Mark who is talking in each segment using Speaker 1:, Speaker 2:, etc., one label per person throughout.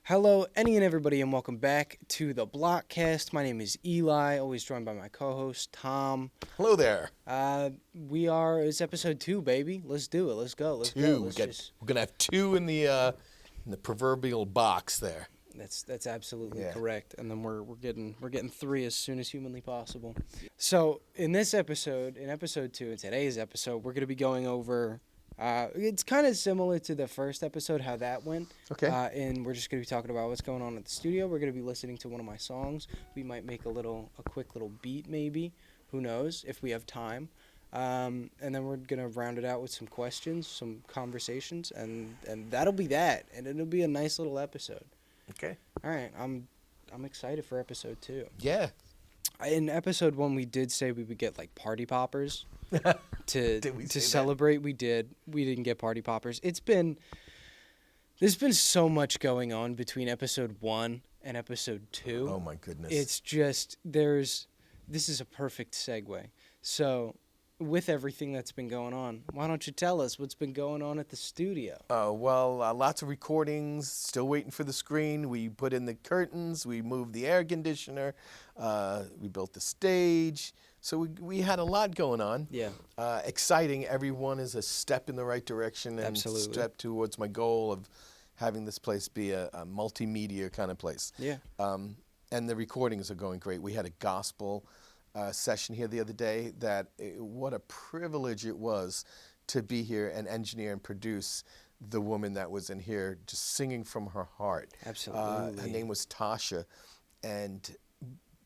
Speaker 1: Hello, any and everybody, and welcome back to the BlokCast. My name is Eli, always joined by my co-host, Tom.
Speaker 2: Hello there.
Speaker 1: It's episode 2, baby. Let's do it. Let's go.
Speaker 2: We're gonna have two in the proverbial box there.
Speaker 1: That's absolutely correct. And then we're getting 3 as soon as humanly possible. So in episode 2, in today's episode, we're gonna be going over. It's kind of similar to the first episode, how that went.
Speaker 2: Okay.
Speaker 1: And we're just going to be talking about what's going on at the studio. We're going to be listening to one of my songs. We might make a quick little beat, maybe. Who knows, if we have time. And then we're going to round it out with some questions, some conversations, and that'll be that. And it'll be a nice little episode.
Speaker 2: Okay.
Speaker 1: All right. I'm excited for episode 2.
Speaker 2: Yeah.
Speaker 1: In episode 1, we did say we would get, like, party poppers. to celebrate. We did. We didn't get party poppers. There's been so much going on between episode 1 and episode 2.
Speaker 2: Oh my goodness.
Speaker 1: It's just this is a perfect segue. So with everything that's been going on, why don't you tell us what's been going on at the studio?
Speaker 2: Lots of recordings, still waiting for the screen. We put in the curtains, we moved the air conditioner, we built the stage. So we had a lot going on.
Speaker 1: Yeah.
Speaker 2: Exciting. Everyone is a step in the right direction and
Speaker 1: Absolutely.
Speaker 2: step towards my goal of having this place be a multimedia kind of place.
Speaker 1: Yeah.
Speaker 2: And the recordings are going great. We had a gospel session here the other day what a privilege it was to be here and engineer and produce the woman that was in here just singing from her heart.
Speaker 1: Absolutely.
Speaker 2: Her name was Tasha, and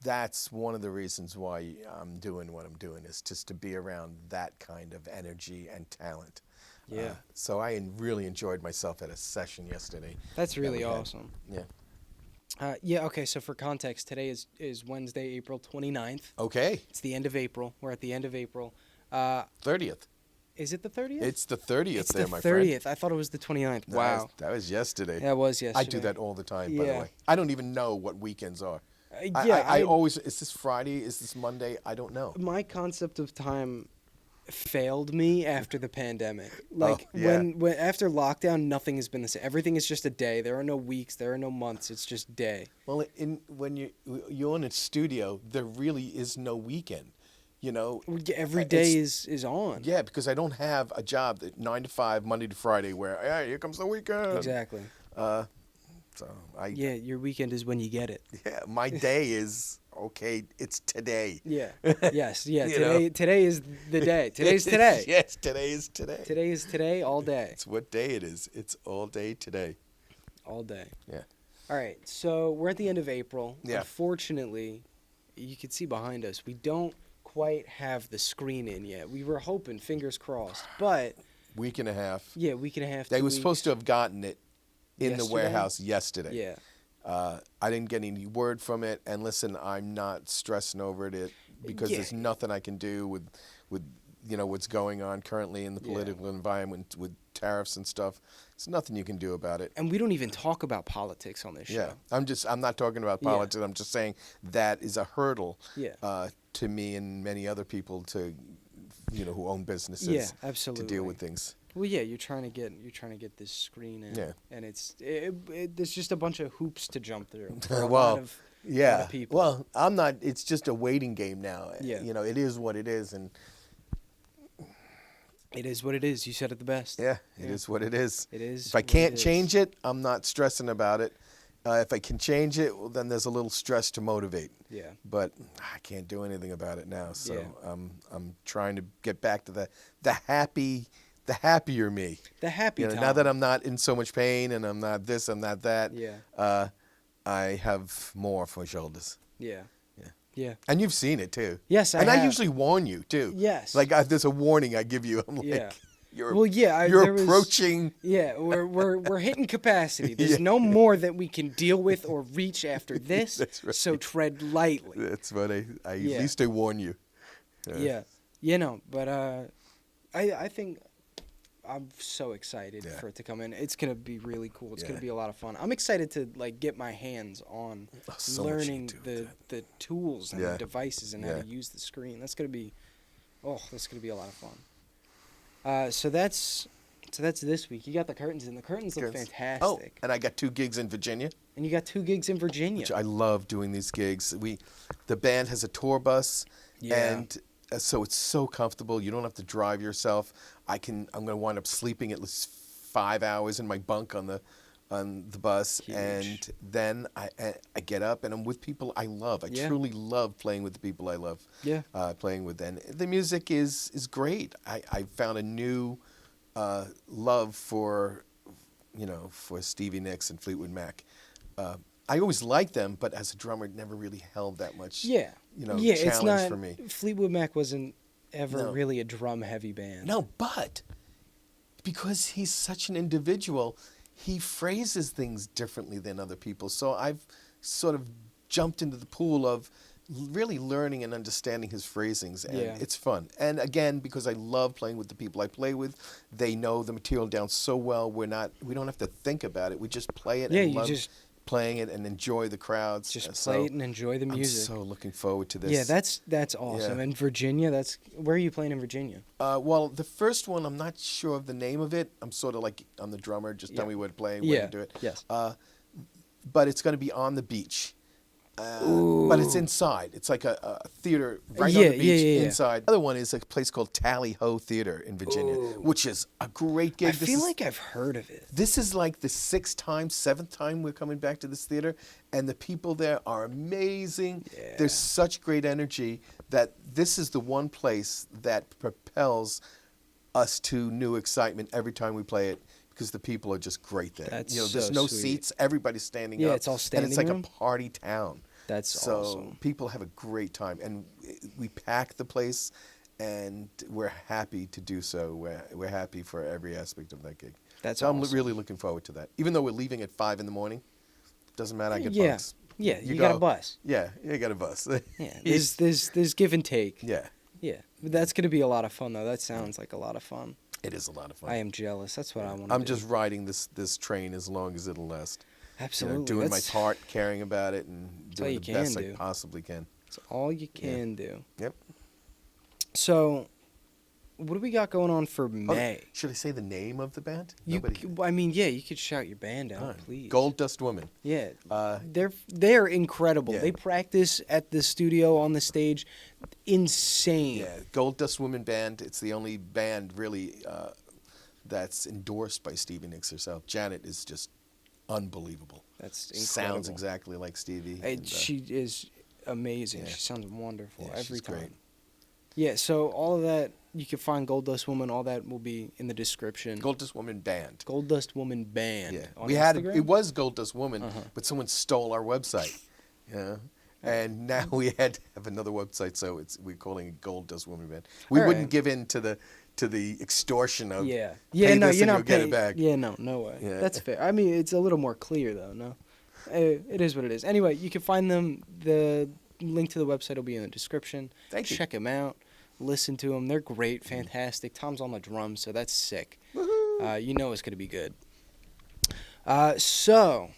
Speaker 2: that's one of the reasons why I'm doing what I'm doing, is just to be around that kind of energy and talent.
Speaker 1: Yeah.
Speaker 2: So I really enjoyed myself at a session yesterday.
Speaker 1: That's really awesome.
Speaker 2: Yeah.
Speaker 1: Okay, so for context, today is Wednesday, April 29th.
Speaker 2: Okay.
Speaker 1: It's the end of April. We're at the end of April.
Speaker 2: 30th.
Speaker 1: Is it the 30th?
Speaker 2: It's the 30th
Speaker 1: It's
Speaker 2: there,
Speaker 1: the
Speaker 2: my
Speaker 1: 30th.
Speaker 2: friend.
Speaker 1: I thought it was the 29th.
Speaker 2: No,
Speaker 1: Wow.
Speaker 2: That was yesterday.
Speaker 1: That was yesterday.
Speaker 2: I do that all the time, by the
Speaker 1: Yeah.
Speaker 2: way. I don't even know what weekends are.
Speaker 1: I
Speaker 2: always, is this Friday? Is this Monday? I don't know.
Speaker 1: My concept of time failed me after the pandemic. Like
Speaker 2: yeah.
Speaker 1: when after lockdown, nothing has been the same. Everything is just a day. There are no weeks. There are no months. It's just day.
Speaker 2: Well, when you're in a studio, there really is no weekend. You know,
Speaker 1: Every day is on.
Speaker 2: Yeah, because I don't have a job that 9 to 5, Monday to Friday, where here comes the weekend.
Speaker 1: Exactly. Your weekend is when you get it.
Speaker 2: Yeah, my day is okay. It's today.
Speaker 1: Yeah. Yes. Yeah. Today is the day. Today's today.
Speaker 2: Yes, today is today.
Speaker 1: Today is today all day.
Speaker 2: It's what day it is. It's all day today.
Speaker 1: All day.
Speaker 2: Yeah.
Speaker 1: All right. So we're at the end of April.
Speaker 2: Yeah.
Speaker 1: Unfortunately, you can see behind us, we don't quite have the screen in yet. We were hoping, fingers crossed, but
Speaker 2: Week and a half.
Speaker 1: yeah, week and a half.
Speaker 2: They
Speaker 1: 2
Speaker 2: were
Speaker 1: weeks.
Speaker 2: supposed to have gotten it in the
Speaker 1: Yesterday?
Speaker 2: warehouse yesterday.
Speaker 1: Yeah.
Speaker 2: I didn't get any word from it, and listen, I'm not stressing over it because
Speaker 1: Yeah.
Speaker 2: there's nothing I can do with what's going on currently in the political environment with tariffs and stuff. There's nothing you can do about it.
Speaker 1: And we don't even talk about politics on this show.
Speaker 2: Yeah, I'm not talking about
Speaker 1: Yeah.
Speaker 2: politics. I'm just saying that is a hurdle
Speaker 1: Yeah.
Speaker 2: to me and many other people who own businesses
Speaker 1: Yeah, absolutely.
Speaker 2: to deal with things.
Speaker 1: Well, yeah, you're trying to get this screen in.
Speaker 2: Yeah.
Speaker 1: And there's just a bunch of hoops to jump through. For a
Speaker 2: Well,
Speaker 1: lot of people.
Speaker 2: Well, I'm not. It's just a waiting game now.
Speaker 1: Yeah.
Speaker 2: It is what it is, and
Speaker 1: It is what it is. You said it the best.
Speaker 2: it is what it is.
Speaker 1: It is.
Speaker 2: If I
Speaker 1: what
Speaker 2: can't
Speaker 1: it is.
Speaker 2: change it, I'm not stressing about it. If I can change it, well, then there's a little stress to motivate.
Speaker 1: Yeah.
Speaker 2: But I can't do anything about it now. So
Speaker 1: Yeah.
Speaker 2: I'm trying to get back to the happier me.
Speaker 1: The happy time.
Speaker 2: Now that I'm not in so much pain and I'm not this, I'm not that.
Speaker 1: Yeah.
Speaker 2: I have more for my shoulders.
Speaker 1: Yeah.
Speaker 2: Yeah.
Speaker 1: Yeah.
Speaker 2: And you've seen it too.
Speaker 1: Yes, I
Speaker 2: And
Speaker 1: have.
Speaker 2: I usually warn you too.
Speaker 1: Yes.
Speaker 2: Like there's a warning I give you. I'm like,
Speaker 1: Yeah.
Speaker 2: you're
Speaker 1: there was-
Speaker 2: approaching.
Speaker 1: Yeah, we're hitting capacity. There's
Speaker 2: Yeah.
Speaker 1: no more that we can deal with or reach after this.
Speaker 2: That's right.
Speaker 1: So tread lightly.
Speaker 2: That's what at
Speaker 1: Yeah.
Speaker 2: least I warn you.
Speaker 1: Yeah. But I think I'm so excited
Speaker 2: Yeah.
Speaker 1: for it to come in. It's gonna be really cool. It's
Speaker 2: Yeah.
Speaker 1: gonna be a lot of fun. I'm excited to get my hands on
Speaker 2: so much you
Speaker 1: learning
Speaker 2: can do with
Speaker 1: the tools and
Speaker 2: Yeah.
Speaker 1: the devices and how
Speaker 2: Yeah.
Speaker 1: to use the screen. That's gonna be a lot of fun. So that's So that's this week. You got the curtains in. The curtains look
Speaker 2: Curtains.
Speaker 1: fantastic.
Speaker 2: Oh, and I got 2 gigs in Virginia,
Speaker 1: And you got 2 gigs in Virginia.
Speaker 2: which I love doing these gigs. The band has a tour bus, and so it's so comfortable. You don't have to drive yourself. I'm going to wind up sleeping at least 5 hours in my bunk on the bus,
Speaker 1: Huge.
Speaker 2: and then I get up and I'm with people I love. I truly love playing with the people I love.
Speaker 1: Yeah.
Speaker 2: Playing with, and the music is great. I found a new love for Stevie Nicks and Fleetwood Mac. I always liked them, but as a drummer, it never really held that much. Challenge
Speaker 1: it's not,
Speaker 2: for me.
Speaker 1: Fleetwood Mac wasn't ever
Speaker 2: No.
Speaker 1: really a drum-heavy band.
Speaker 2: No, but because he's such an individual, he phrases things differently than other people. So I've sort of jumped into the pool of really learning and understanding his phrasings, and it's fun. And again, because I love playing with the people I play with, they know the material down so well. We don't have to think about it. We just play it and love playing it and enjoy the crowds.
Speaker 1: Just play it and enjoy the music.
Speaker 2: I'm so looking forward to this.
Speaker 1: Yeah, that's awesome.
Speaker 2: Yeah.
Speaker 1: And Virginia, where are you playing in Virginia?
Speaker 2: Well, the first one, I'm not sure of the name of it. I'm sort of like, I'm the drummer. Just tell me where to play, where to do it.
Speaker 1: Yes.
Speaker 2: But it's going to be on the beach. But it's inside. It's like a theater right on the beach inside. The other one is a place called Tally Ho Theater in Virginia, which is a great gig.
Speaker 1: I feel like I've heard of it.
Speaker 2: This is like the 7th time we're coming back to this theater, and the people there are amazing.
Speaker 1: Yeah.
Speaker 2: There's such great energy that this is the one place that propels us to new excitement every time we play it, because the people are just great there.
Speaker 1: That's
Speaker 2: there's
Speaker 1: so
Speaker 2: no
Speaker 1: sweet.
Speaker 2: seats. Everybody's standing up.
Speaker 1: Yeah, it's all standing
Speaker 2: and it's like
Speaker 1: room.
Speaker 2: a party town.
Speaker 1: That's
Speaker 2: so
Speaker 1: awesome.
Speaker 2: people have a great time, and we pack the place, and we're happy to do so. We're happy for every aspect of that gig.
Speaker 1: That's
Speaker 2: so
Speaker 1: awesome.
Speaker 2: I'm really looking forward to that. Even though we're leaving at 5 a.m, doesn't matter. I get bucks.
Speaker 1: Yeah, you got a bus.
Speaker 2: Yeah, you got a bus.
Speaker 1: Yeah, there's give and take.
Speaker 2: Yeah,
Speaker 1: That's gonna be a lot of fun though. That sounds like a lot of fun.
Speaker 2: it is a lot of fun.
Speaker 1: I am jealous. That's what I want.
Speaker 2: I'm just riding this train as long as it'll last.
Speaker 1: Absolutely
Speaker 2: doing my part, caring about it, and doing
Speaker 1: all
Speaker 2: the
Speaker 1: you
Speaker 2: best
Speaker 1: can
Speaker 2: I
Speaker 1: do.
Speaker 2: possibly can.
Speaker 1: That's all you can do.
Speaker 2: Yep.
Speaker 1: So, what do we got going on for May?
Speaker 2: Should I say the name of the band?
Speaker 1: You could shout your band out, please.
Speaker 2: Gold Dust Woman.
Speaker 1: Yeah, they're incredible.
Speaker 2: Yeah.
Speaker 1: They practice at the studio on the stage, insane.
Speaker 2: Yeah, Gold Dust Woman Band. It's the only band really that's endorsed by Stevie Nicks herself. Janet is just unbelievable.
Speaker 1: That's incredible.
Speaker 2: Sounds exactly like Stevie.
Speaker 1: She is amazing.
Speaker 2: Yeah.
Speaker 1: She sounds wonderful
Speaker 2: Yeah,
Speaker 1: every
Speaker 2: she's
Speaker 1: time.
Speaker 2: great.
Speaker 1: Yeah, so all of that, you can find Gold Dust Woman. All that will be in the description.
Speaker 2: Gold Dust Woman Band.
Speaker 1: Gold Dust Woman Band.
Speaker 2: Yeah,
Speaker 1: On
Speaker 2: we had
Speaker 1: Instagram?
Speaker 2: it was Gold Dust Woman,
Speaker 1: Uh-huh.
Speaker 2: but someone stole our website. Yeah. And now we had to have another website, so we're calling it Gold Dust Woman Band. We
Speaker 1: All
Speaker 2: wouldn't
Speaker 1: right.
Speaker 2: give in to the extortion of
Speaker 1: Yeah.
Speaker 2: pay
Speaker 1: No,
Speaker 2: this
Speaker 1: you're
Speaker 2: and
Speaker 1: not
Speaker 2: you'll get
Speaker 1: paying.
Speaker 2: it back.
Speaker 1: Yeah, no way.
Speaker 2: Yeah.
Speaker 1: That's fair. I mean, it's a little more clear though. No, it is what it is. Anyway, you can find them. The link to the website will be in the description.
Speaker 2: Thank you.
Speaker 1: Check them out. Listen to them. They're great, fantastic. Tom's on the drums, so that's sick.
Speaker 2: Woohoo.
Speaker 1: You know it's gonna be good. So,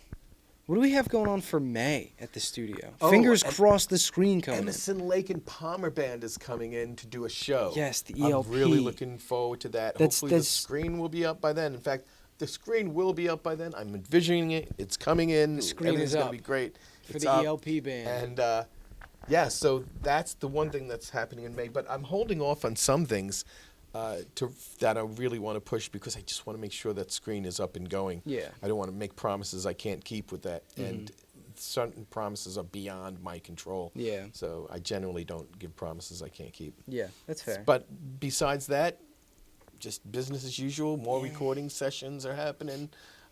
Speaker 1: what do we have going on for May at the studio?
Speaker 2: Oh,
Speaker 1: Fingers crossed. The screen coming.
Speaker 2: Emerson, Lake and Palmer Band is coming in to do a show.
Speaker 1: Yes, the ELP.
Speaker 2: I'm really looking forward to that. Hopefully the screen will be up by then. In fact, the screen will be up by then. I'm envisioning it. It's coming in.
Speaker 1: The screen
Speaker 2: Everything's
Speaker 1: is
Speaker 2: going
Speaker 1: up
Speaker 2: to be great.
Speaker 1: for
Speaker 2: It's
Speaker 1: the
Speaker 2: up.
Speaker 1: ELP band.
Speaker 2: And yeah, so that's the one thing that's happening in May. But I'm holding off on some things that I really want to push, because I just want to make sure that screen is up and going.
Speaker 1: Yeah.
Speaker 2: I don't want to make promises I can't keep with that. And certain promises are beyond my control.
Speaker 1: Yeah.
Speaker 2: So I generally don't give promises I can't keep.
Speaker 1: Yeah, that's fair.
Speaker 2: But besides that, just business as usual. More recording sessions are happening.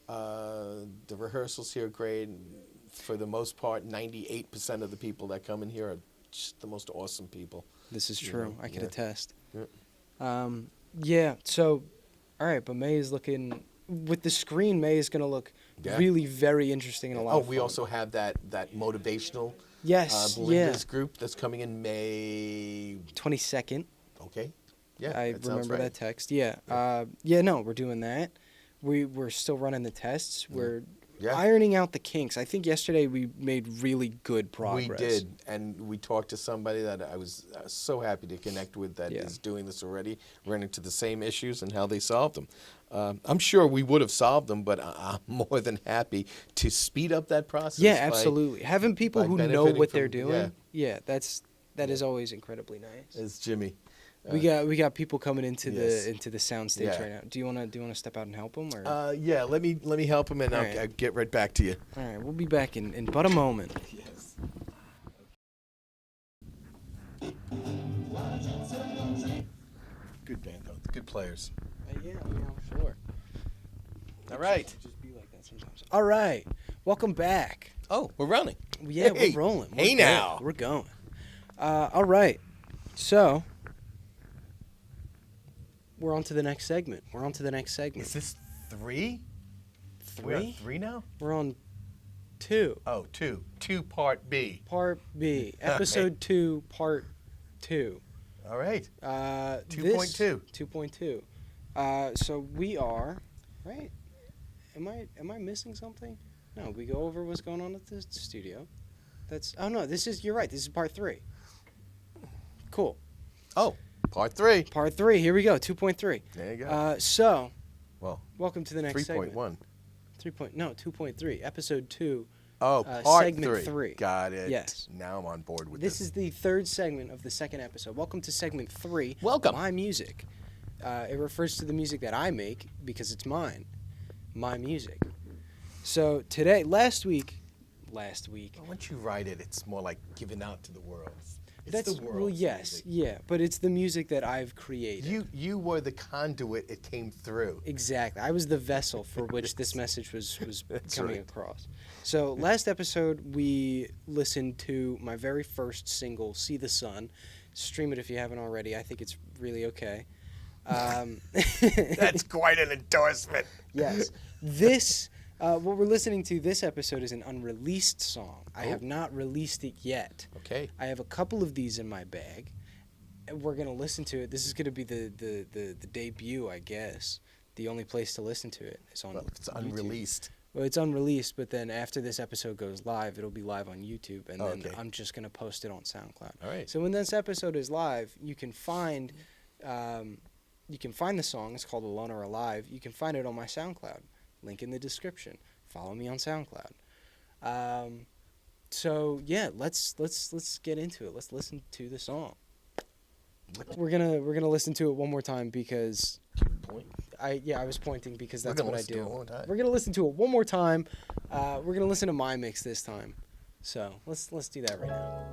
Speaker 2: The rehearsals here are great. For the most part, 98% of the people that come in here are just the most awesome people.
Speaker 1: This is
Speaker 2: You
Speaker 1: true.
Speaker 2: know,
Speaker 1: I can
Speaker 2: yeah.
Speaker 1: attest.
Speaker 2: Yeah.
Speaker 1: Yeah. So, all right. But May is looking with the screen. May is going to look really very interesting and a lot.
Speaker 2: Oh,
Speaker 1: of
Speaker 2: we
Speaker 1: fun.
Speaker 2: also have that
Speaker 1: Belinda's
Speaker 2: motivational group that's coming in May.
Speaker 1: 22nd.
Speaker 2: Okay. Yeah,
Speaker 1: I
Speaker 2: that sounds
Speaker 1: remember
Speaker 2: right.
Speaker 1: that text. Yeah. No, we're doing that. We're still running the tests. We're ironing out the kinks. I think yesterday we made really good progress.
Speaker 2: We did, and we talked to somebody that I was so happy to connect with that is doing this already, run into the same issues and how they solved them. I'm sure we would have solved them, but I'm more than happy to speed up that process.
Speaker 1: Yeah, absolutely. Having people
Speaker 2: by
Speaker 1: who know
Speaker 2: benefiting
Speaker 1: what they're
Speaker 2: from-
Speaker 1: doing, that is always incredibly nice.
Speaker 2: As Jimmy.
Speaker 1: We got people coming into
Speaker 2: Yes.
Speaker 1: the sound stage
Speaker 2: Yeah.
Speaker 1: right now. Do you wanna step out and help them? Or?
Speaker 2: Yeah, let me help him, and
Speaker 1: All
Speaker 2: I'll,
Speaker 1: right.
Speaker 2: I'll get right back to you.
Speaker 1: All right, we'll be back in but a moment.
Speaker 2: Yes. Good band, though. Good players.
Speaker 1: Yeah, I'm sure.
Speaker 2: All right.
Speaker 1: Just be like that sometimes. All right, welcome back.
Speaker 2: Oh, we're running.
Speaker 1: Yeah,
Speaker 2: Hey.
Speaker 1: we're rolling.
Speaker 2: Hey, now.
Speaker 1: We're going. All right, so we're on to the next segment.
Speaker 2: Is this 3? We're on
Speaker 1: 3?
Speaker 2: 3 now?
Speaker 1: We're on 2.
Speaker 2: Oh, 2. 2 part B.
Speaker 1: Part B. Episode 2, part 2.
Speaker 2: All right.
Speaker 1: 2.2. 2.2. So we are, right? Am I missing something? No, we go over what's going on at the studio. You're right. This is part 3. Cool.
Speaker 2: Oh, part 3.
Speaker 1: Part 3. Here we go. 2.3.
Speaker 2: There you go.
Speaker 1: So,
Speaker 2: Well,
Speaker 1: welcome to the next
Speaker 2: 3.1.
Speaker 1: segment. 2.3. Episode 2.
Speaker 2: Oh, part
Speaker 1: segment
Speaker 2: 3.
Speaker 1: 3.
Speaker 2: Got it.
Speaker 1: Yes.
Speaker 2: Now I'm on board with
Speaker 1: This is the third segment of the second episode. Welcome to segment 3.
Speaker 2: Welcome.
Speaker 1: My music. It refers to the music that I make because it's mine. My music. So today, last week.
Speaker 2: Well, once you write it, it's more like giving out to the world. It's
Speaker 1: That's
Speaker 2: the world.
Speaker 1: well, yes, yeah, but it's the music that I've created.
Speaker 2: You were the conduit it came through.
Speaker 1: Exactly. I was the vessel for which this message was
Speaker 2: That's
Speaker 1: coming
Speaker 2: right.
Speaker 1: across. So last episode, we listened to my very first single, "See the Sun." Stream it if you haven't already. I think it's really okay.
Speaker 2: That's quite an endorsement.
Speaker 1: Yes. This, what we're listening to this episode is an unreleased song. I
Speaker 2: Oh.
Speaker 1: have not released it yet.
Speaker 2: Okay.
Speaker 1: I have a couple of these in my bag. And we're going to listen to it. This is going to be the debut, I guess. The only place to listen to it is on
Speaker 2: Well, it's
Speaker 1: YouTube.
Speaker 2: unreleased.
Speaker 1: Well, it's unreleased, but then after this episode goes live, it'll be live on YouTube, and then
Speaker 2: okay.
Speaker 1: I'm just going to post it on SoundCloud.
Speaker 2: All right.
Speaker 1: So when this episode is live, you can find the song. It's called "Alone or Alive." You can find it on my SoundCloud. Link in the description. Follow me on SoundCloud. So yeah, let's get into it. Let's listen to the song. We're gonna listen to it one more time because I was pointing because that's what I do. We're gonna listen to it one more time. We're gonna listen to my mix this time. So let's do that right now.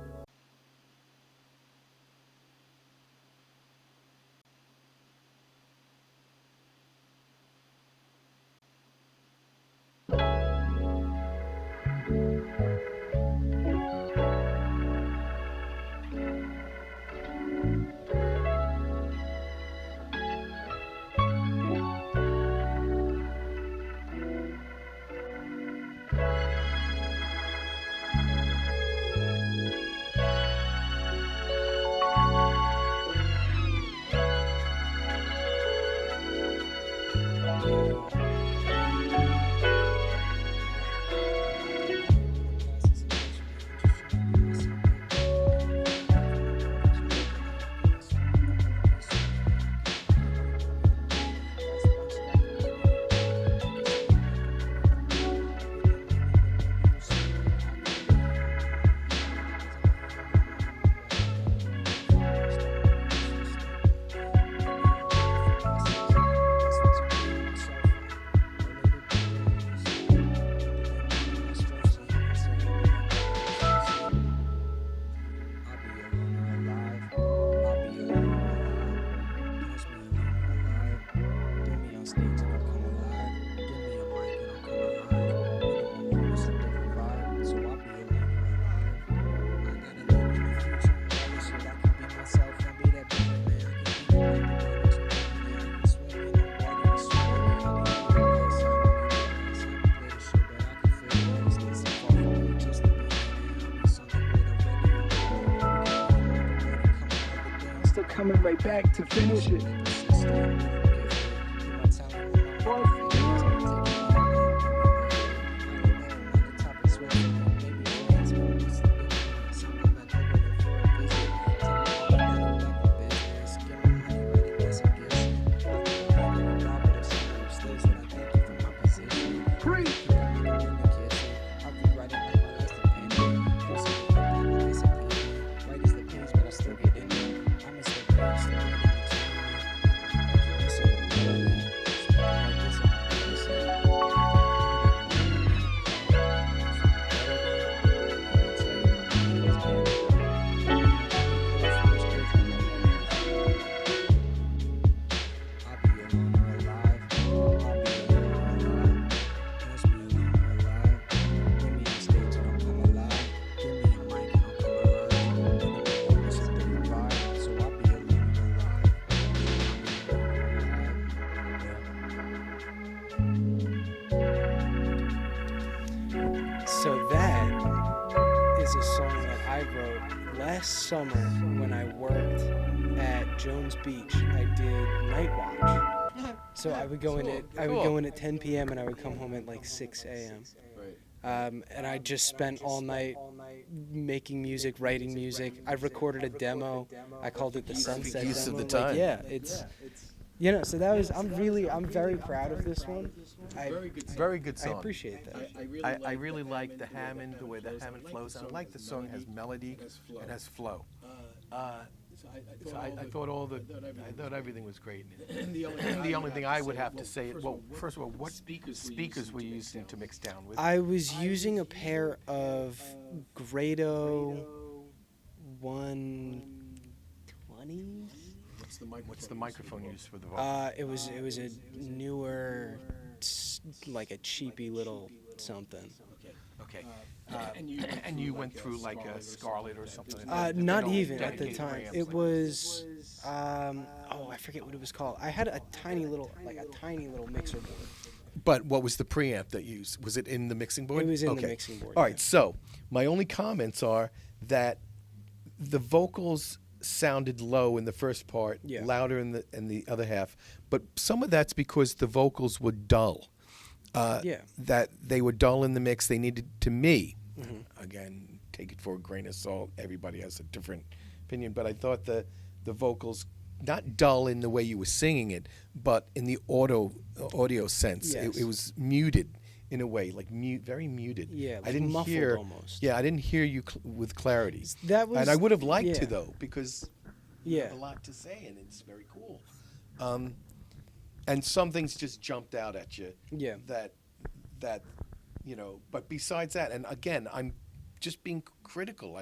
Speaker 3: Coming right back to finish it.
Speaker 1: last summer when I worked at Jones Beach, I did night watch. So I would go in at 10 p.m. and I would come home at like 6 a.m. And I just spent all night making music, writing music. I recorded a demo. I called it the Sunset
Speaker 2: Use
Speaker 1: demo.
Speaker 2: of the time.
Speaker 1: So that was. I'm very proud of this one.
Speaker 2: Very good
Speaker 1: I
Speaker 2: song.
Speaker 1: appreciate that.
Speaker 2: I really like the Hammond, the way the Hammond flows. I like the song has melody and has flow. So I thought everything was great. The only thing I would have to say, well, first of all, what speakers were you using to mix down with?
Speaker 1: I was using a pair of Grado 120s.
Speaker 2: What's the microphone used for the vocal?
Speaker 1: It was a newer, like a cheapy little something.
Speaker 2: Okay. And you went through like a Scarlett or something?
Speaker 1: Not even at the time. It was, I forget what it was called. I had a tiny little mixer board.
Speaker 2: But what was the preamp that you used? Was it in the mixing board?
Speaker 1: It was in the mixing board.
Speaker 2: All right, so my only comments are that the vocals sounded low in the first part, louder in the other half, but some of that's because the vocals were dull. That they were dull in the mix. They needed, to me, again, take it for a grain of salt. Everybody has a different opinion, but I thought the vocals, not dull in the way you were singing it, but in the audio sense, it was muted in a way, like very muted.
Speaker 1: Yeah, like
Speaker 2: I didn't
Speaker 1: muffled
Speaker 2: hear
Speaker 1: almost.
Speaker 2: Yeah, I didn't hear you with clarity.
Speaker 1: That was,
Speaker 2: and I would have liked to though, because you
Speaker 1: Yeah.
Speaker 2: have a lot to say and it's very cool. And some things just jumped out at you.
Speaker 1: Yeah.
Speaker 2: That but besides that, and again, I'm just being critical.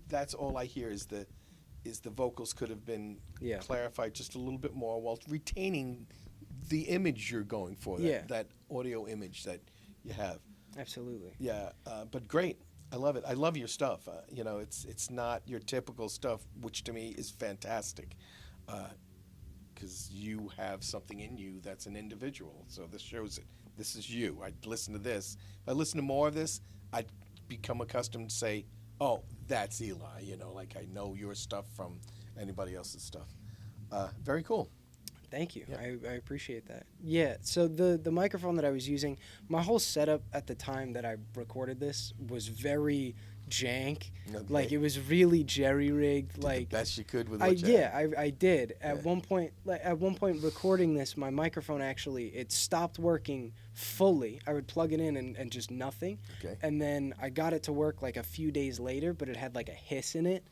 Speaker 2: That's all I hear is the vocals could have been clarified just a little bit more while retaining the image you're going for, that audio image that you have.
Speaker 1: Absolutely.
Speaker 2: Yeah, but great. I love it. I love your stuff. It's not your typical stuff, which to me is fantastic, because you have something in you that's an individual. So this shows it. This is you. I'd listen to this. If I listen to more of this, I'd become accustomed to say, oh, that's Eli. Like I know your stuff from anybody else's stuff. Very cool.
Speaker 1: Thank you.
Speaker 2: Yeah.
Speaker 1: I appreciate that. Yeah, so the microphone that I was using, my whole setup at the time that I recorded this was very jank.
Speaker 2: Okay.
Speaker 1: Like it was really jerry-rigged. Like
Speaker 2: the best you could with what you had.
Speaker 1: I did. At one point recording this, my microphone actually, it stopped working fully. I would plug it in and just nothing.
Speaker 2: Okay.
Speaker 1: And then I got it to work like a few days later, but it had like a hiss in it.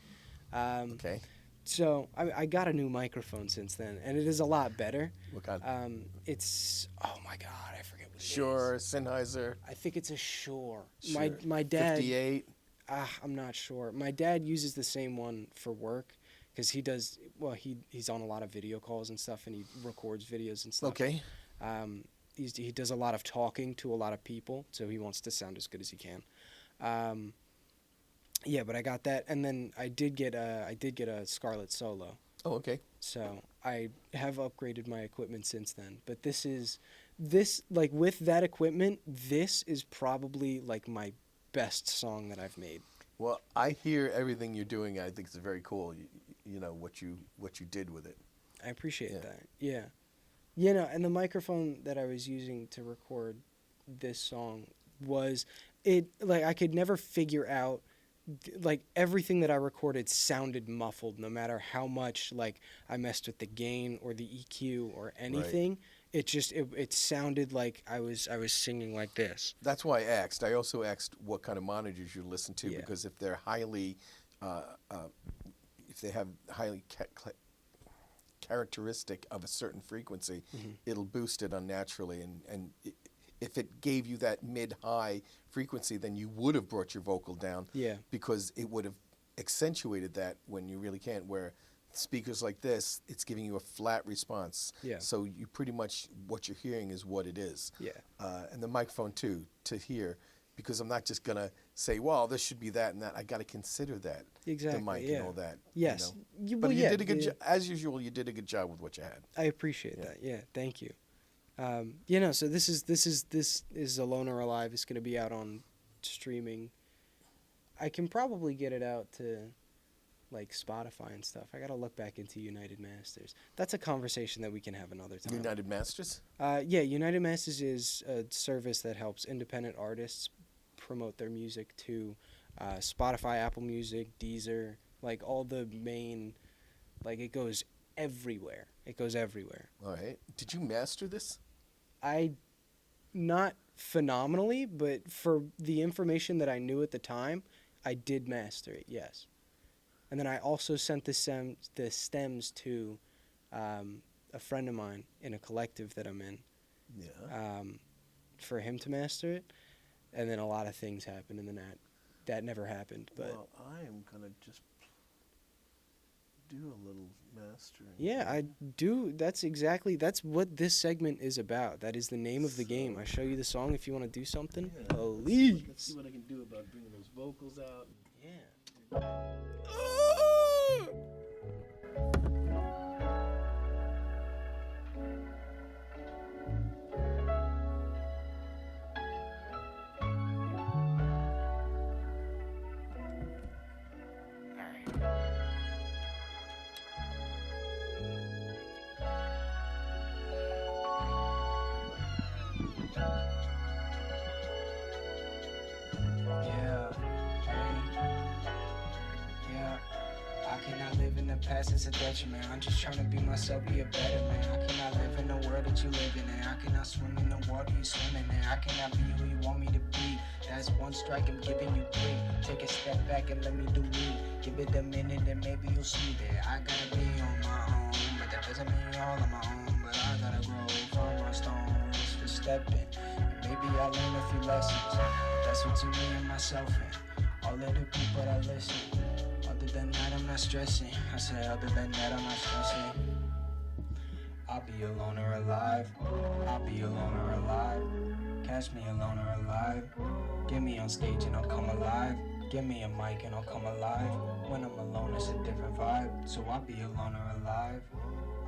Speaker 2: Okay.
Speaker 1: So I got a new microphone since then, and it is a lot better.
Speaker 2: What kind?
Speaker 1: It's, oh my God, I forget what it is.
Speaker 2: Shure, Sennheiser.
Speaker 1: I think it's a Shure.
Speaker 2: Sure.
Speaker 1: My dad.
Speaker 2: 58.
Speaker 1: I'm not sure. My dad uses the same one for work because he does. Well, he's on a lot of video calls and stuff, and he records videos and stuff.
Speaker 2: Okay.
Speaker 1: He does a lot of talking to a lot of people, so he wants to sound as good as he can. Yeah, but I got that, and then I did get a Scarlett Solo.
Speaker 2: Oh, okay.
Speaker 1: So I have upgraded my equipment since then. But this like with that equipment, this is probably like my best song that I've made.
Speaker 2: Well, I hear everything you're doing. I think it's very cool. What you did with it.
Speaker 1: I appreciate that. Yeah. And the microphone that I was using to record this song was like I could never figure out. Like everything that I recorded sounded muffled, no matter how much like I messed with the gain or the EQ or anything. Right. It just it sounded like I was singing like this.
Speaker 2: That's why I asked. I also asked what kind of monitors you listen to, because if they're highly, if they have highly characteristic of a certain frequency, it'll boost it unnaturally, and if it gave you that mid-high frequency, then you would have brought your vocal down. Yeah. Because it would have accentuated that when you really can't. Where speakers like this, it's giving you a flat response. Yeah. So you pretty much, what you're hearing is what it is. Yeah. And the microphone too, to hear, because I'm not just gonna say, well, this should be that and that. I got to consider that. Exactly. The mic and all that. Yes. But you did a good job. As usual, you did a good job with what you had.
Speaker 1: I appreciate that. Yeah. Thank you. So this is Alone or Alive. It's going to be out on streaming I can probably get it out to like Spotify and stuff. I gotta look back into United Masters. That's a conversation that we can have another time.
Speaker 2: United Masters?
Speaker 1: Yeah, United Masters is a service that helps independent artists promote their music to Spotify, Apple Music, Deezer, like all the main, like it goes everywhere. It goes everywhere.
Speaker 2: All right. Did you master this?
Speaker 1: Not phenomenally, but for the information that I knew at the time, I did master it, yes. And then I also sent the stems to a friend of mine in a collective that I'm in.
Speaker 2: Yeah.
Speaker 1: For him to master it. And then a lot of things happened, and then that never happened. But
Speaker 2: Well, I am going to just do a little mastering.
Speaker 1: yeah, I do. That's what this segment is about. That is the name of the game. I show you the song if you want to do something.
Speaker 2: Yeah.
Speaker 1: Please.
Speaker 2: Let's see what I can do about bringing those vocals out.
Speaker 1: Yeah. Past is a detriment. I'm just trying to be myself, be a better man. I cannot live in the world that you live in. I cannot swim in the water you swimming in. I cannot be who you want me to be. That's one strike, I'm giving you three. Take a step back and let me do me. Give it a minute and maybe you'll see that I gotta be on my own, but that doesn't mean all on my own. But I gotta grow from my stones for stepping. And maybe I learned a few lessons. But that's between me and myself and all of the people that listen. Other than that, I'm not stressing. I said, other than that, I'm not stressing. I'll be alone or alive. I'll be alone or alive. Catch me alone or alive. Get me on stage and I'll come alive. Give me a mic and I'll come alive. When I'm alone, it's a different vibe. So I'll be alone or alive.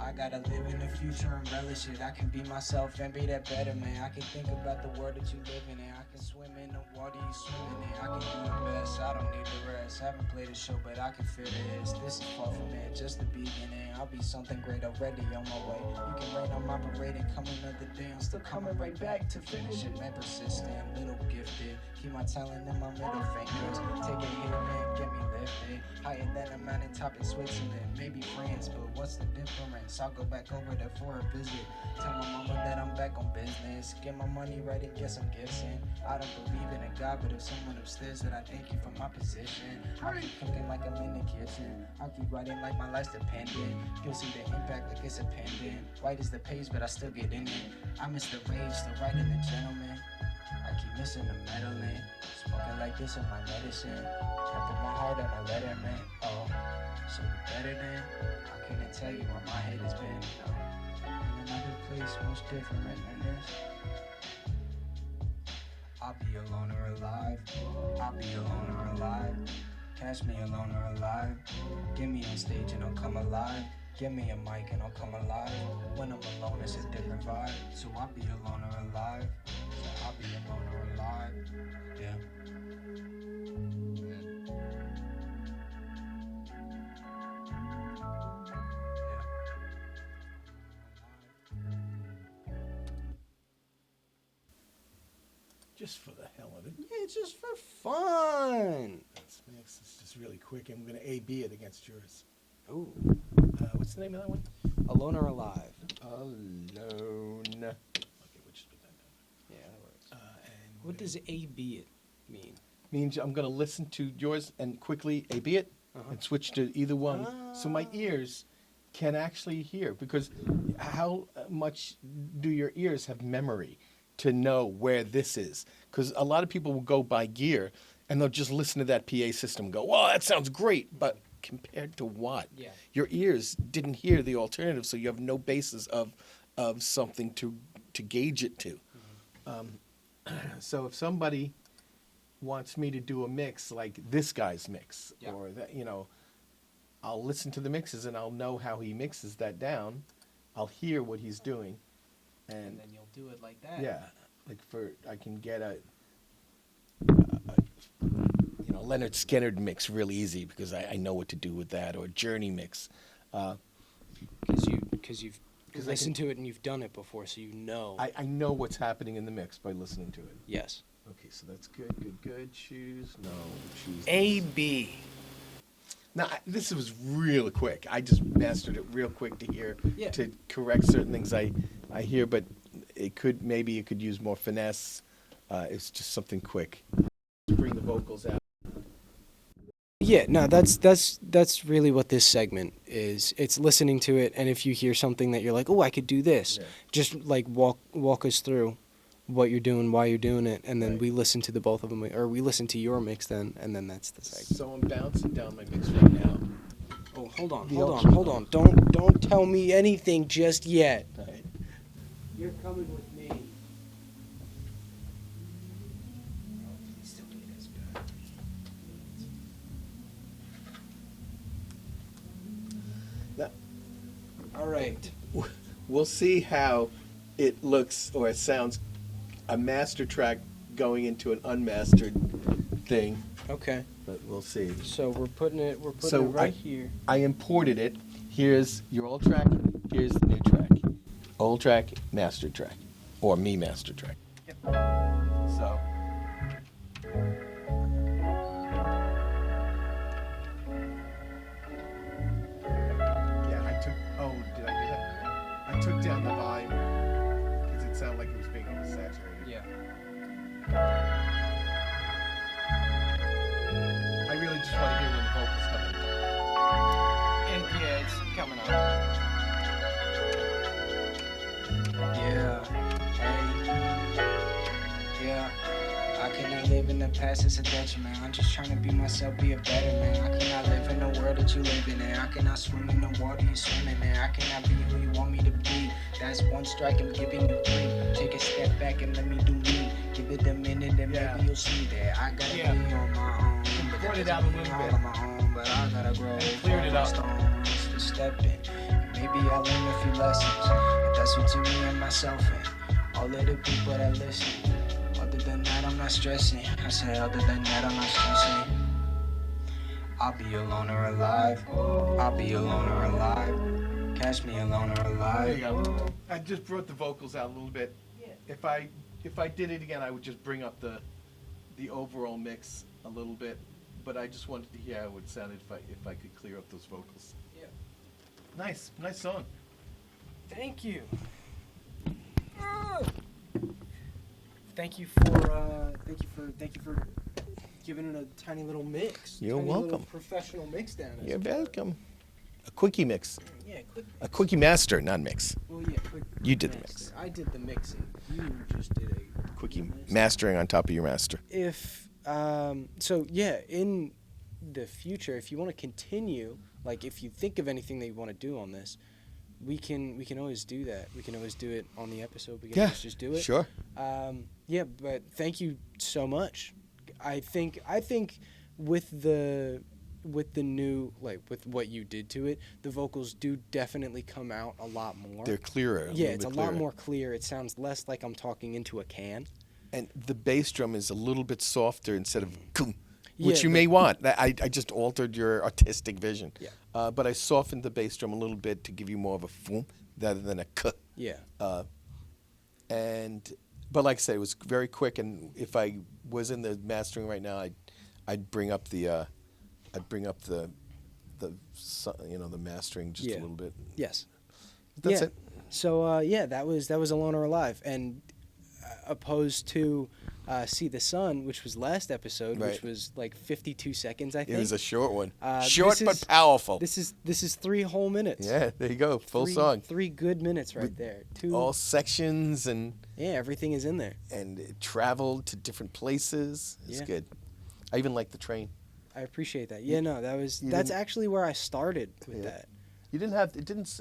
Speaker 1: I gotta live in the future and relish it. I can be myself and be that better man. I can think about the world that you live in. I can swim in the water you swimming in. I can do the best, I don't need the rest. Haven't played a show, but I can feel this. This is far from it, just the beginning. I'll be something great already on my way. You can rain on my parade and come another day. I'm still coming right back to finish it. Man, persistent, little gifted. Keep my talent in my middle fingers. Take a hit and get me lifted. Higher than a mountain top in Switzerland. Maybe France, but what's the difference? I'll go back over there for a visit. Tell my mama that I'm back on business. Get my money right and get some gifts in. I don't believe in a God, but if someone upstairs that I thank you for my position. I'll keep cooking like I'm in the kitchen. I'll keep writing like my life's dependent. You'll see the impact like it's a pendant. White is the page, but I still get in it. I miss the rage, the right and the gentleman. I keep missing the meddling. Smoking like this in my medicine. I put my heart on a letter, man. Oh, so you better than? I couldn't tell you where my head has been. In another place, much different than this. I'll be alone or alive. I'll be alone or alive. Catch me alone or alive. Get me on stage and I'll come alive. Give me a mic and I'll come alive. When I'm alone, it's a different vibe. So I'll be alone or alive. So I'll be alone or alive. Yeah.
Speaker 4: Just for the hell of it.
Speaker 1: Yeah, just for fun.
Speaker 4: Let's mix this just really quick. I'm going to A-B it against yours.
Speaker 1: Ooh.
Speaker 4: What's the name of that one?
Speaker 1: Alone or alive.
Speaker 2: Alone.
Speaker 4: Okay, we'll just put that down.
Speaker 1: Yeah, that works.
Speaker 4: And
Speaker 1: What does A-B it mean?
Speaker 2: Means I'm going to listen to yours and quickly A-B it and switch to either one. So my ears can actually hear. Because how much do your ears have memory to know where this is? Because a lot of people will go by gear and they'll just listen to that PA system and go, well, that sounds great. But compared to what?
Speaker 1: Yeah.
Speaker 2: Your ears didn't hear the alternative, so you have no basis of something to gauge it to. So if somebody wants me to do a mix like this guy's mix,
Speaker 1: Yeah.
Speaker 2: or that, I'll listen to the mixes and I'll know how he mixes that down. I'll hear what he's doing,
Speaker 1: And then you'll do it like that.
Speaker 2: yeah, like I can get a know, Leonard Skinner mix real easy because I know what to do with that, or Journey mix.
Speaker 1: Because you've
Speaker 2: Because I
Speaker 1: listened to it and you've done it before, so you know.
Speaker 2: I know what's happening in the mix by listening to it.
Speaker 1: Yes.
Speaker 2: Okay, so that's good, good, good. Choose, no, choose.
Speaker 1: A B.
Speaker 2: Now, this was real quick. I just mastered it real quick to hear,
Speaker 1: Yeah.
Speaker 2: to correct certain things I hear, but maybe it could use more finesse. It's just something quick. Bring the vocals out.
Speaker 1: Yeah, no, that's really what this segment is. It's listening to it, and if you hear something that you're like, oh, I could do this,
Speaker 2: Yeah.
Speaker 1: just like walk us through what you're doing, why you're doing it, and then
Speaker 2: Right.
Speaker 1: we listen to the both of them, or we listen to your mix then, and then that's the segment.
Speaker 2: So I'm bouncing down my mix right now.
Speaker 1: Oh, hold on,
Speaker 2: The
Speaker 1: hold
Speaker 2: ultra-
Speaker 1: on, hold on. Don't tell me anything just yet.
Speaker 2: All right.
Speaker 1: You're coming with me.
Speaker 2: Now,
Speaker 1: All right.
Speaker 2: we'll see how it looks or it sounds, a master track going into an unmastered thing,
Speaker 1: Okay.
Speaker 2: but we'll see.
Speaker 1: So we're putting it
Speaker 2: So
Speaker 1: right here.
Speaker 2: I imported it. Here's your old track. Here's the new track. Old track, master track, or me master track.
Speaker 1: Yep.
Speaker 2: So. Yeah, I took. Oh, did I do that? I took down the volume because it sounded like it was being oversaturated.
Speaker 1: Yeah.
Speaker 2: I really just want to hear when the vocals come in.
Speaker 1: Yeah, it's coming up. Yeah. Hey. Yeah. I cannot live in the past, it's a detriment. I'm just trying to be myself, be a better man. I cannot live in the world that you live in. I cannot swim in the water you swim in. I cannot be who you want me to be. That's one strike, I'm giving you three. Take a step back and let me do me. Give it a minute and maybe you'll see that I gotta be on my own. But
Speaker 2: Brought it
Speaker 1: that
Speaker 2: out a
Speaker 1: doesn't
Speaker 2: little
Speaker 1: mean
Speaker 2: bit.
Speaker 1: all on my own, but I gotta grow.
Speaker 2: Cleared it up.
Speaker 1: Stones to step in. Maybe I'll learn a few lessons. If that's between me and myself and all of the people that listen. Other than that, I'm not stressing. I said, other than that, I'm not stressing. I'll be alone or alive. I'll be alone or alive. Catch me alone or
Speaker 2: There you
Speaker 1: alive.
Speaker 2: go. I just brought the vocals out a little bit. If I did it again, I would just bring up the overall mix a little bit. But I just wanted to hear how it would sound if I could clear up those vocals.
Speaker 1: Yeah.
Speaker 2: Nice song.
Speaker 1: Thank you. Thank you for giving it a tiny little mix.
Speaker 2: You're
Speaker 1: tiny little
Speaker 2: welcome.
Speaker 1: Professional mix down. as
Speaker 2: You're
Speaker 1: it were.
Speaker 2: welcome. A quickie mix.
Speaker 1: Yeah, quick.
Speaker 2: A quickie master, not mix.
Speaker 1: Well, yeah, quick.
Speaker 2: You did the
Speaker 1: master.
Speaker 2: mix.
Speaker 1: I did the mixing. You just did a
Speaker 2: Quickie
Speaker 1: mix.
Speaker 2: mastering on top of your master.
Speaker 1: If so, yeah, in the future, if you want to continue, like if you think of anything that you want to do on this, we can always do that. We can always do it on the episode. We can always just do it.
Speaker 2: Sure.
Speaker 1: Yeah, but thank you so much. I think with the new, like with what you did to it, the vocals do definitely come out a lot more.
Speaker 2: They're clearer.
Speaker 1: Yeah, it's a
Speaker 2: little bit
Speaker 1: lot
Speaker 2: clearer.
Speaker 1: more clear. It sounds less like I'm talking into a can.
Speaker 2: And the bass drum is a little bit softer instead of "kum,"
Speaker 1: Yeah,
Speaker 2: which you may want. I just altered your artistic vision.
Speaker 1: Yeah.
Speaker 2: But I softened the bass drum a little bit to give you more of a "foom" rather than a "k."
Speaker 1: Yeah.
Speaker 2: But like I said, it was very quick. And if I was in the mastering right now, I'd bring up the mastering just a little bit.
Speaker 1: Yes.
Speaker 2: That's
Speaker 1: Yeah.
Speaker 2: it.
Speaker 1: So yeah, that was Alone or Alive, and opposed to See the Sun, which was last episode, which
Speaker 2: Right.
Speaker 1: was like 52 seconds, I think.
Speaker 2: It was a short one.
Speaker 1: This
Speaker 2: Short but
Speaker 1: is-
Speaker 2: powerful.
Speaker 1: This is 3 whole minutes.
Speaker 2: Yeah, there you go. Full
Speaker 1: Three-
Speaker 2: song.
Speaker 1: 3 good minutes right there. 2.
Speaker 2: All sections and
Speaker 1: Yeah, everything is in there.
Speaker 2: it traveled to different places. It's
Speaker 1: Yeah.
Speaker 2: good. I even like the train.
Speaker 1: I appreciate that. Yeah, no, that's
Speaker 2: didn't-
Speaker 1: actually where I started with
Speaker 2: Yeah.
Speaker 1: that.
Speaker 2: You didn't have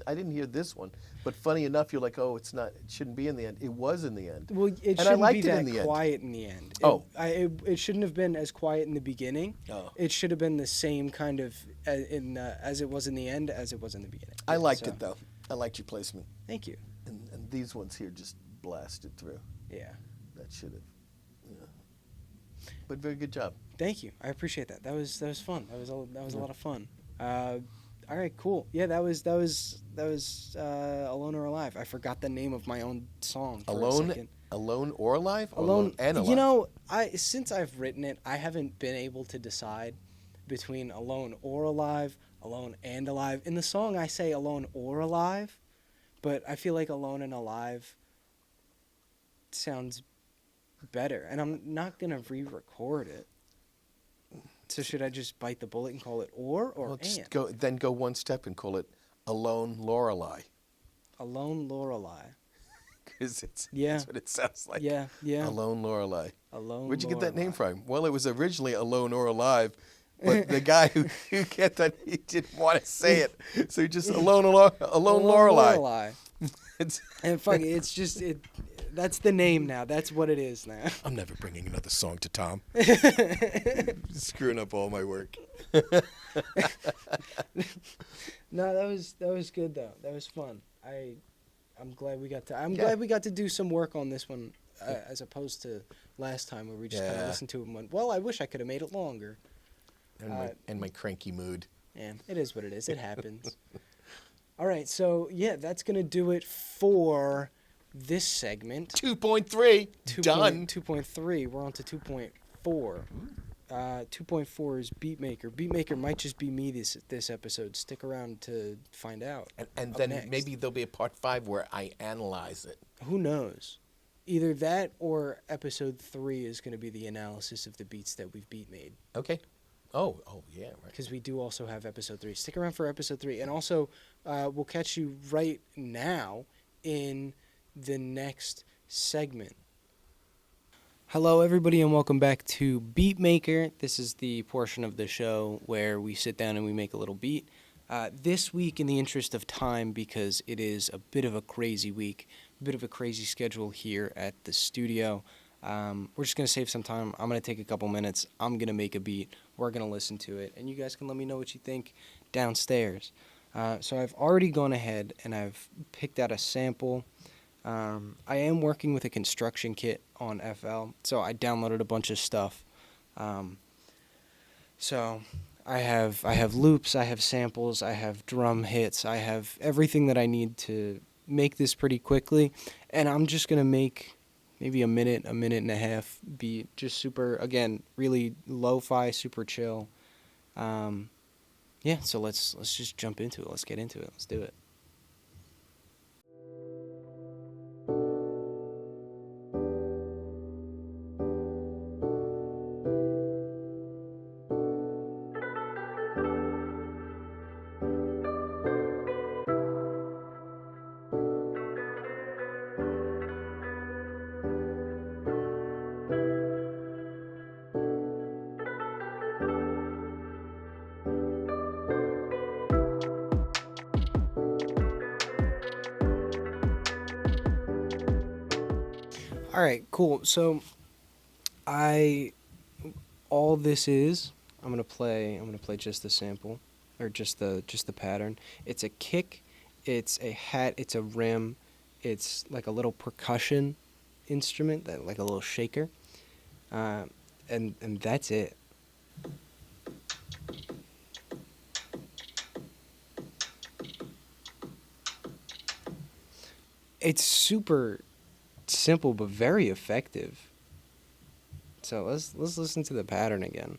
Speaker 2: I didn't hear this one, but funny enough, you're like, oh, it shouldn't be in the end. It was in the end.
Speaker 1: Well, it
Speaker 2: I
Speaker 1: shouldn't
Speaker 2: liked
Speaker 1: be
Speaker 2: it
Speaker 1: that
Speaker 2: in the end.
Speaker 1: quiet in the end.
Speaker 2: Oh.
Speaker 1: It shouldn't have been as quiet in the beginning.
Speaker 2: Oh.
Speaker 1: It should have been the same kind of as it was in the end as it was in the beginning.
Speaker 2: I liked
Speaker 1: So,
Speaker 2: it though. I liked your placement,
Speaker 1: Thank you.
Speaker 2: and these ones here just blasted through.
Speaker 1: Yeah.
Speaker 2: That should have. Yeah. But very good job.
Speaker 1: Thank you. I appreciate that. That was fun. That was a lot of fun. All right, cool. Yeah, that was Alone or Alive. I forgot the name of my own song for a second.
Speaker 2: Alone or alive? Or
Speaker 1: Alone
Speaker 2: and alive?
Speaker 1: You know, since I've written it, I haven't been able to decide between Alone or Alive, Alone and Alive. In the song, I say Alone or Alive, but I feel like Alone and Alive sounds better, and I'm not gonna re-record it. So should I just bite the bullet and call it or
Speaker 2: Well, just
Speaker 1: and?
Speaker 2: go one step and call it Alone Lorelei.
Speaker 1: Alone Lorelei.
Speaker 2: Because
Speaker 1: Yeah.
Speaker 2: that's what it sounds like.
Speaker 1: Yeah.
Speaker 2: Alone Lorelei.
Speaker 1: Alone.
Speaker 2: Where'd you get that name
Speaker 1: Lorelei.
Speaker 2: from? Well, it was originally Alone or Alive, but the guy who get that, he didn't want to say it, so he just Alone Lorelei.
Speaker 1: Lorelei. And fuck it, it's just it. That's the name now. That's what it is now.
Speaker 2: I'm never bringing another song to Tom. Screwing up all my work.
Speaker 1: No, that was good though. That was fun. I'm glad we got glad we got to do some work on this one, as opposed to last time where we just kind of listened to it and went, well, I wish I could have made it longer.
Speaker 2: And my cranky mood.
Speaker 1: Yeah, it is what it is. It happens. All right, so yeah, that's gonna do it for this segment.
Speaker 2: 2.3 done.
Speaker 1: 2.3. We're on to 2.4. 2.4 is Beatmaker. Beatmaker might just be me this episode. Stick around to find out.
Speaker 2: And
Speaker 1: Up
Speaker 2: then
Speaker 1: next.
Speaker 2: maybe there'll be a part 5 where I analyze it.
Speaker 1: Who knows? Either that or episode 3 is going to be the analysis of the beats that we've beat made.
Speaker 2: Okay. Oh yeah, right.
Speaker 1: Because we do also have episode 3. Stick around for episode 3. And also, we'll catch you right now in the next segment. Hello, everybody, and welcome back to Beatmaker. This is the portion of the show where we sit down and we make a little beat. This week, in the interest of time, because it is a bit of a crazy week, a bit of a crazy schedule here at the studio, we're just going to save some time. I'm going to take a couple minutes. I'm going to make a beat. We're going to listen to it, and you guys can let me know what you think downstairs. So I've already gone ahead and I've picked out a sample. I am working with a construction kit on FL, so I downloaded a bunch of stuff. So I have loops, I have samples, I have drum hits, I have everything that I need to make this pretty quickly, and I'm just gonna make maybe a minute and a half beat, just super, again, really lo-fi, super chill. Yeah, so let's just jump into it. Let's get into it. Let's do it. All right, cool. So all this is, I'm gonna play just the sample, or just the pattern. It's a kick, it's a hat, it's a rim, it's like a little percussion instrument, that like a little shaker, and that's it. It's super simple but very effective. So let's listen to the pattern again.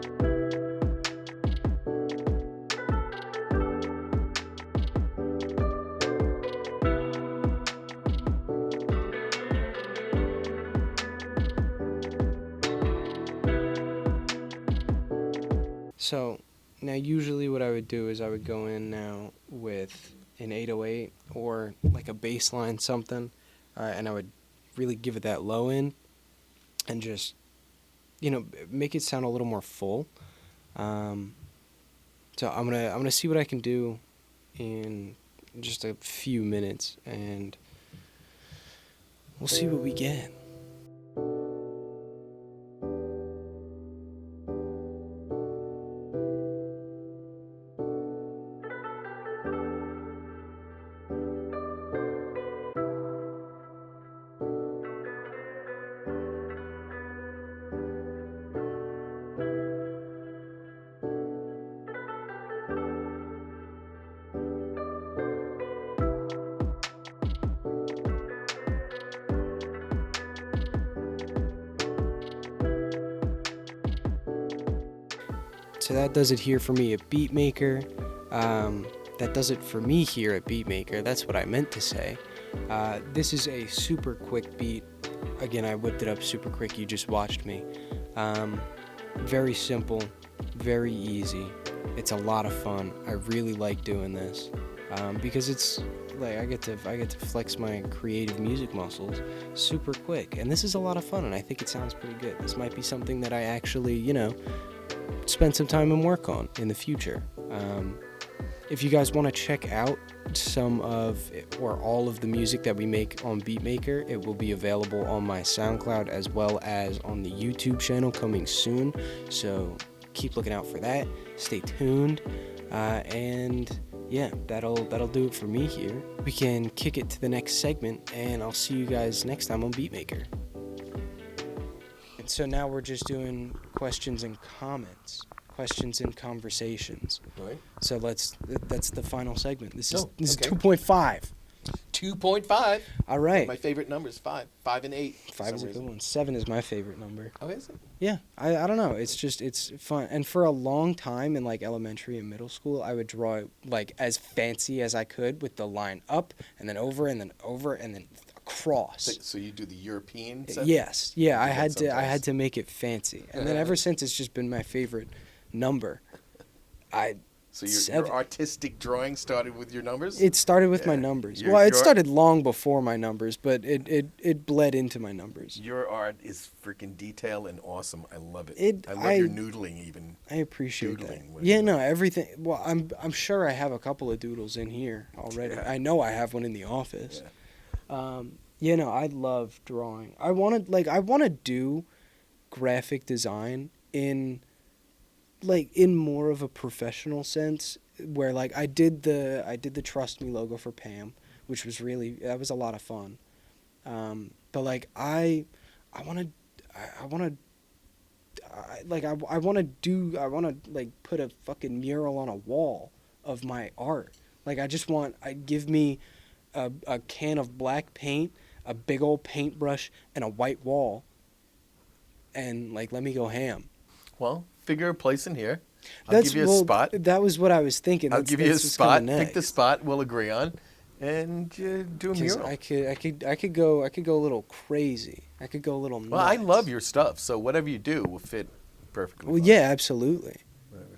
Speaker 1: So now usually what I would do is I would go in now with an 808 or like a bass line something, and I would really give it that low end and just, make it sound a little more full. So I'm gonna see what I can do in just a few minutes, and we'll see what we get. so that does it here for me at Beatmaker. That does it for me here at Beatmaker. That's what I meant to say. This is a super quick beat. Again, I whipped it up super quick. You just watched me. Very simple, very easy. It's a lot of fun. I really like doing this because it's like I get to flex my creative music muscles super quick, and this is a lot of fun. And I think it sounds pretty good. This might be something that I actually, spend some time and work on in the future. If you guys want to check out some of or all of the music that we make on Beatmaker, it will be available on my Soundcloud as well as on the YouTube channel coming soon. So keep looking out for that. Stay tuned. And yeah, that'll do it for me here. We can kick it to the next segment, and I'll see you guys next time on Beatmaker. And so now we're just doing questions and comments. Questions and conversations.
Speaker 2: Right.
Speaker 1: So that's the final segment. This is
Speaker 2: okay.
Speaker 1: 2.5.
Speaker 2: 2.5.
Speaker 1: All right.
Speaker 2: My favorite number is 5. 5 and 8.
Speaker 1: 5 is a good one. 7 is my favorite number.
Speaker 2: Oh, is it?
Speaker 1: Yeah. I don't know. It's fun. And for a long time in like elementary and middle school, I would draw it like as fancy as I could with the line up and then over and then over and then across.
Speaker 2: So you do the European set?
Speaker 1: Yes. Yeah. I had
Speaker 2: sometimes.
Speaker 1: to make it fancy. And then ever since it's just been my favorite number.
Speaker 2: So your artistic drawing started with your numbers?
Speaker 1: It started with my numbers. It started long before my numbers, but it bled into my numbers.
Speaker 2: Your art is freaking detailed and awesome. I love it. I love your noodling even.
Speaker 1: I appreciate that.
Speaker 2: Doodling,
Speaker 1: Yeah, no, everything. Well, I'm sure I have a couple of doodles in here already.
Speaker 2: Yeah.
Speaker 1: I know I have one in the office.
Speaker 2: Yeah.
Speaker 1: I love drawing. I want to do graphic design in more of a professional sense, where like I did the Trust Me logo for Pam, which was that was a lot of fun. But like I want to put a fucking mural on a wall of my art. Like give me a can of black paint, a big old paintbrush, and a white wall, and like let me go ham.
Speaker 2: Well, figure a place in here. I'll give you a spot.
Speaker 1: That was what I was thinking.
Speaker 2: I'll give you a spot. Pick the spot we'll agree on, and do a mural.
Speaker 1: I could go a little crazy. I could go a little nuts.
Speaker 2: Well, I love your stuff, so whatever you do will fit perfectly.
Speaker 1: Well,
Speaker 2: fine.
Speaker 1: yeah, absolutely.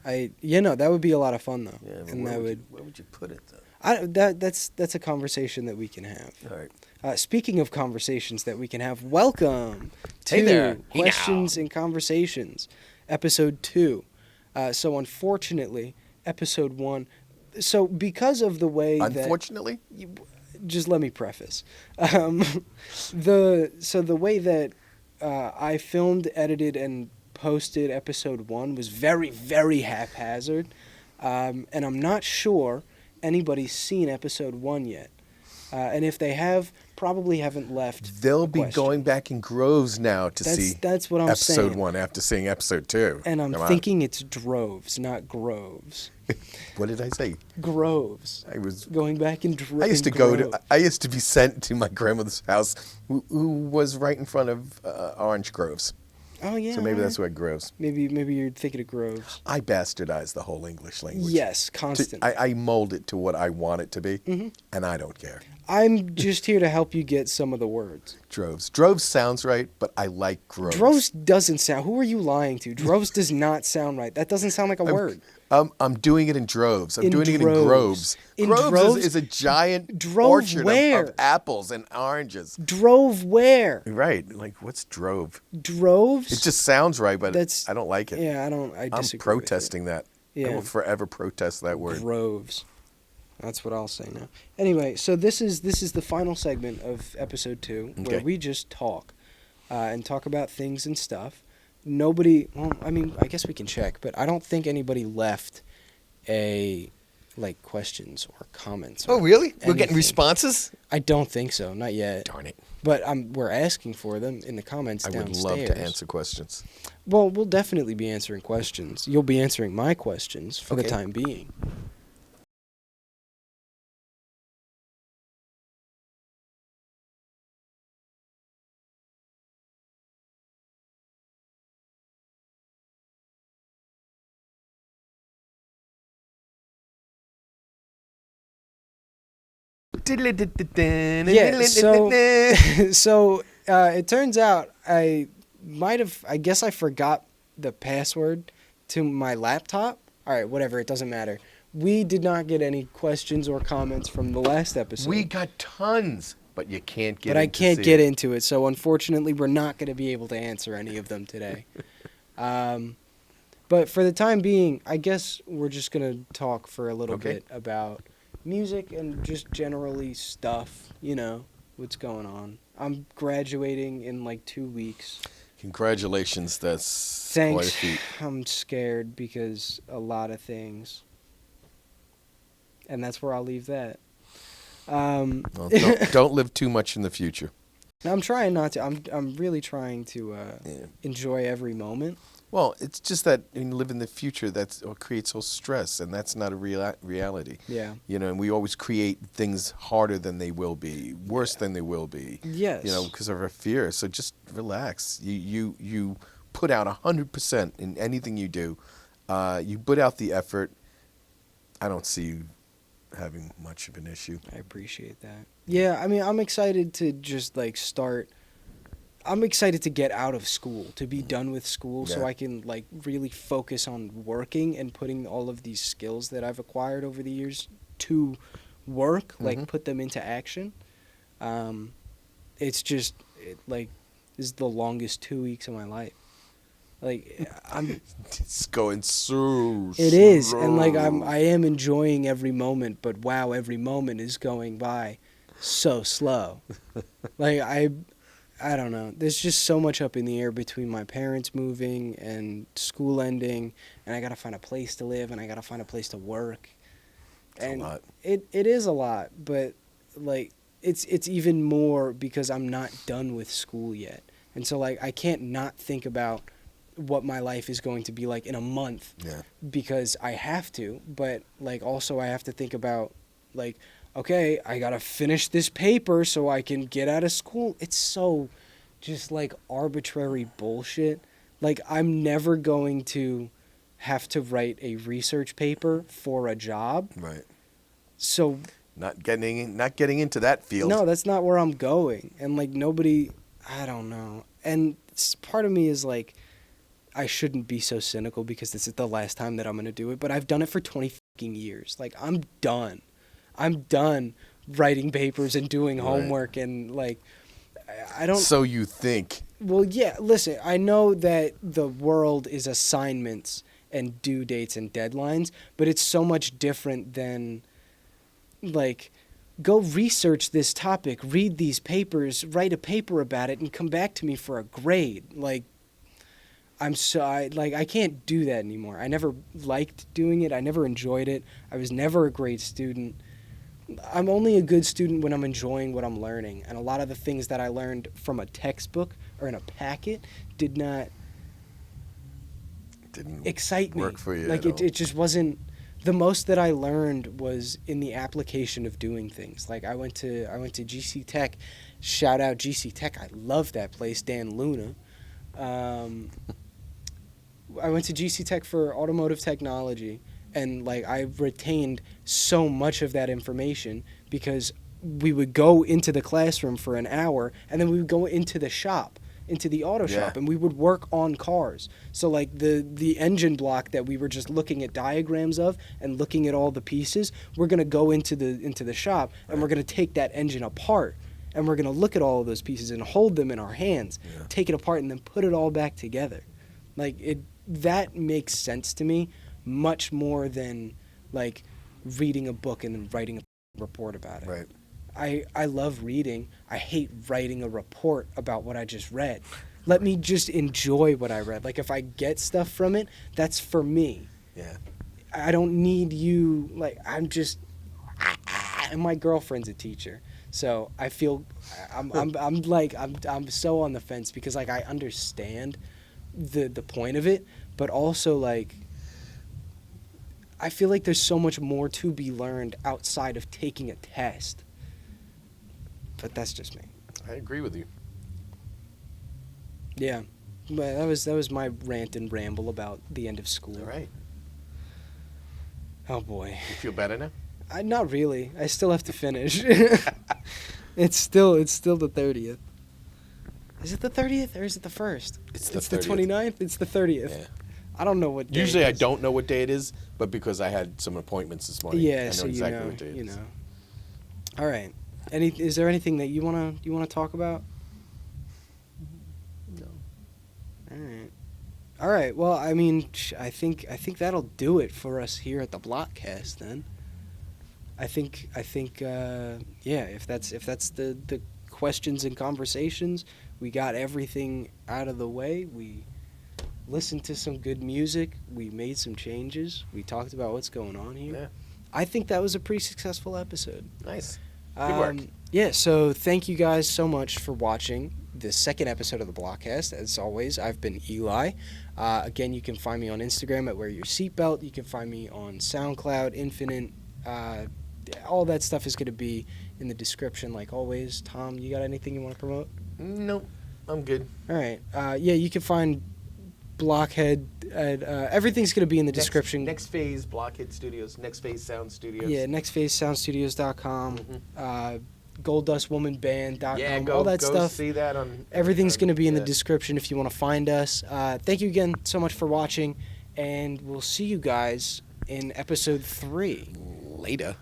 Speaker 1: Whatever. That would be a lot of fun though.
Speaker 2: Yeah,
Speaker 1: and
Speaker 2: where would you put it though?
Speaker 1: That's a conversation that we can have.
Speaker 2: All right.
Speaker 1: Speaking of conversations that we can have, welcome
Speaker 2: Hey
Speaker 1: to
Speaker 2: there. Hey
Speaker 1: Questions
Speaker 2: now.
Speaker 1: and Conversations, episode 2. So unfortunately, episode 1. So because of the way
Speaker 2: Unfortunately?
Speaker 1: just let me preface. The way that I filmed, edited, and posted episode 1 was very, very haphazard, and I'm not sure anybody's seen episode 1 yet. And if they have, probably haven't left.
Speaker 2: They'll be going back in groves now to see
Speaker 1: that's what I'm
Speaker 2: episode
Speaker 1: saying.
Speaker 2: 1 after seeing episode 2.
Speaker 1: And I'm
Speaker 2: Come on.
Speaker 1: thinking it's droves, not groves.
Speaker 2: What did I say?
Speaker 1: Groves.
Speaker 2: I was
Speaker 1: Going back in droves.
Speaker 2: I used to be sent to my grandmother's house, who was right in front of orange groves.
Speaker 1: Oh yeah.
Speaker 2: So maybe
Speaker 1: alright.
Speaker 2: that's why groves.
Speaker 1: Maybe you're thinking of groves.
Speaker 2: I bastardized the whole English language.
Speaker 1: Yes, constantly.
Speaker 2: I mold it to what I want it to be,
Speaker 1: Mm-hmm.
Speaker 2: and I don't care.
Speaker 1: I'm just here to help you get some of the words.
Speaker 2: Droves. Droves sounds right, but I like groves.
Speaker 1: Droves doesn't sound. Who are you lying to? Droves does not sound right. That doesn't sound like a word.
Speaker 2: I'm doing it in droves. I'm
Speaker 1: In
Speaker 2: doing it in
Speaker 1: droves.
Speaker 2: groves.
Speaker 1: In
Speaker 2: Groves
Speaker 1: droves?
Speaker 2: is a giant
Speaker 1: Drove
Speaker 2: orchard
Speaker 1: where?
Speaker 2: of apples and oranges.
Speaker 1: Drove where?
Speaker 2: Right. Like, what's drove?
Speaker 1: Droves?
Speaker 2: It just sounds right, but
Speaker 1: That's-
Speaker 2: I don't like it.
Speaker 1: Yeah, I
Speaker 2: I'm
Speaker 1: disagree.
Speaker 2: protesting that. I
Speaker 1: Yeah.
Speaker 2: will forever protest that word.
Speaker 1: Groves. That's what I'll say now. Anyway, so this is the final segment of episode 2, where
Speaker 2: Okay.
Speaker 1: we just talk and talk about things and stuff. Nobody. Well, I mean, I guess we can check, but I don't think anybody left questions or comments.
Speaker 2: Oh,
Speaker 1: or
Speaker 2: really? We're getting
Speaker 1: anything.
Speaker 2: responses?
Speaker 1: I don't think so, not yet.
Speaker 2: Darn it.
Speaker 1: But we're asking for them in the comments
Speaker 2: I
Speaker 1: downstairs.
Speaker 2: would love to answer questions.
Speaker 1: Well, we'll definitely be answering questions. You'll be answering my questions for the
Speaker 2: Okay.
Speaker 1: time being. Yeah, so it turns out I guess I forgot the password to my laptop. All right, whatever, it doesn't matter. We did not get any questions or comments from the last episode.
Speaker 2: We got tons, but you can't get.
Speaker 1: But I can't get into it, so unfortunately, we're not going to be able to answer any of them today. But for the time being, I guess we're just going to talk for a little bit about music and just generally stuff, what's going on. I'm graduating in like 2 weeks.
Speaker 2: Congratulations, that's
Speaker 1: Thanks.
Speaker 2: quite a feat.
Speaker 1: I'm scared because a lot of things. And that's where I'll leave that.
Speaker 2: Well, don't live too much in the future.
Speaker 1: I'm trying not to. I'm really trying to enjoy every moment.
Speaker 2: Well, it's just that when you live in the future, that's what creates all stress, and that's not a reality.
Speaker 1: Yeah.
Speaker 2: And we always create things harder than they will be, worse than they will be.
Speaker 1: Yes.
Speaker 2: Because of our fear. So just relax. You put out 100% in anything you do. You put out the effort. I don't see you having much of an issue.
Speaker 1: I appreciate that. Yeah, I mean, I'm excited to just start. I'm excited to get out of school, to be done with school, so I can really focus on working and putting all of these skills that I've acquired over the years to work, put them into action. It's just this is the longest 2 weeks of my life.
Speaker 2: It's going so.
Speaker 1: It is, and I am enjoying every moment, but wow, every moment is going by so slow. I don't know. There's just so much up in the air between my parents moving and school ending, and I gotta find a place to live, and I gotta find a place to work.
Speaker 2: It's a lot.
Speaker 1: It is a lot, but it's even more because I'm not done with school yet, and so I can't not think about what my life is going to be like in a month.
Speaker 2: Yeah.
Speaker 1: Because I have to, but also I have to think about okay, I gotta finish this paper so I can get out of school. It's so just arbitrary bullshit. I'm never going to have to write a research paper for a job.
Speaker 2: Right.
Speaker 1: So
Speaker 2: not getting into that field.
Speaker 1: No, that's not where I'm going. And nobody, I don't know. And part of me is I shouldn't be so cynical because this is the last time that I'm gonna do it. But I've done it for 20 fucking years. I'm done. I'm done writing papers and doing homework and I don't.
Speaker 2: So you think?
Speaker 1: Well, yeah. Listen, I know that the world is assignments and due dates and deadlines, but it's so much different than go research this topic, read these papers, write a paper about it, and come back to me for a grade. I can't do that anymore. I never liked doing it. I never enjoyed it. I was never a great student. I'm only a good student when I'm enjoying what I'm learning. And a lot of the things that I learned from a textbook or in a packet didn't excite me.
Speaker 2: Work for you.
Speaker 1: It just wasn't. The most that I learned was in the application of doing things. I went to GC Tech. Shout out GC Tech. I love that place. Dan Luna. I went to GC Tech for automotive technology. And I retained so much of that information because we would go into the classroom for an hour and then we would go into the shop, into the auto shop, and we would work on cars. So the engine block that we were just looking at diagrams of and looking at all the pieces, we're gonna go into the shop and we're gonna take that engine apart and we're gonna look at all of those pieces and hold them in our hands, take it apart and then put it all back together. That makes sense to me. Much more than reading a book and then writing a report about it.
Speaker 2: Right.
Speaker 1: I love reading. I hate writing a report about what I just read. Let me just enjoy what I read. If I get stuff from it, that's for me.
Speaker 2: Yeah.
Speaker 1: I don't need you. I'm just. And my girlfriend's a teacher, so I feel I'm so on the fence because I understand the point of it, but also I feel there's so much more to be learned outside of taking a test. But that's just me.
Speaker 2: I agree with you.
Speaker 1: Yeah. But that was my rant and ramble about the end of school.
Speaker 2: All right.
Speaker 1: Oh boy.
Speaker 2: You feel better now?
Speaker 1: Not really. I still have to finish. It's still the 30th. Is it the 30th or is it the 1st?
Speaker 2: It's the
Speaker 1: the
Speaker 2: 30th.
Speaker 1: 29th. It's the 30th.
Speaker 2: Yeah.
Speaker 1: I don't know what day
Speaker 2: Usually
Speaker 1: it
Speaker 2: I
Speaker 1: is.
Speaker 2: don't know what day it is, but because I had some appointments this morning, I
Speaker 1: Yeah,
Speaker 2: know
Speaker 1: so
Speaker 2: exactly what day it
Speaker 1: you
Speaker 2: is.
Speaker 1: know. All right. Is there anything that you wanna talk about?
Speaker 2: No.
Speaker 1: All right. Well, I mean, I think that'll do it for us here at the BlokCast. Then. I think yeah. If that's the questions and conversations, we got everything out of the way. We listened to some good music. We made some changes. We talked about what's going on here.
Speaker 2: Yeah.
Speaker 1: I think that was a pretty successful episode.
Speaker 2: Nice. Good work.
Speaker 1: Yeah, so thank you guys so much for watching the second episode of the BlokCast. As always, I've been Eli. Again, you can find me on Instagram at Wear Your Seatbelt. You can find me on SoundCloud, Infinite. All that stuff is going to be in the description, like always. Tom, you got anything you want to promote?
Speaker 2: Nope. I'm good.
Speaker 1: All right. Yeah, you can find Blockhead. Everything's going to be in the description.
Speaker 2: Next Phase Blockhead Studios. Next Phase Sound Studios.
Speaker 1: Yeah, nextphasesoundstudios.com. GoldDustWomanBand.com.
Speaker 2: Yeah,
Speaker 1: all that
Speaker 2: go
Speaker 1: stuff.
Speaker 2: see that on.
Speaker 1: Everything's going to be in the
Speaker 2: yeah.
Speaker 1: description if you want to find us. Thank you again so much for watching, and we'll see you guys in episode 3.
Speaker 2: Later.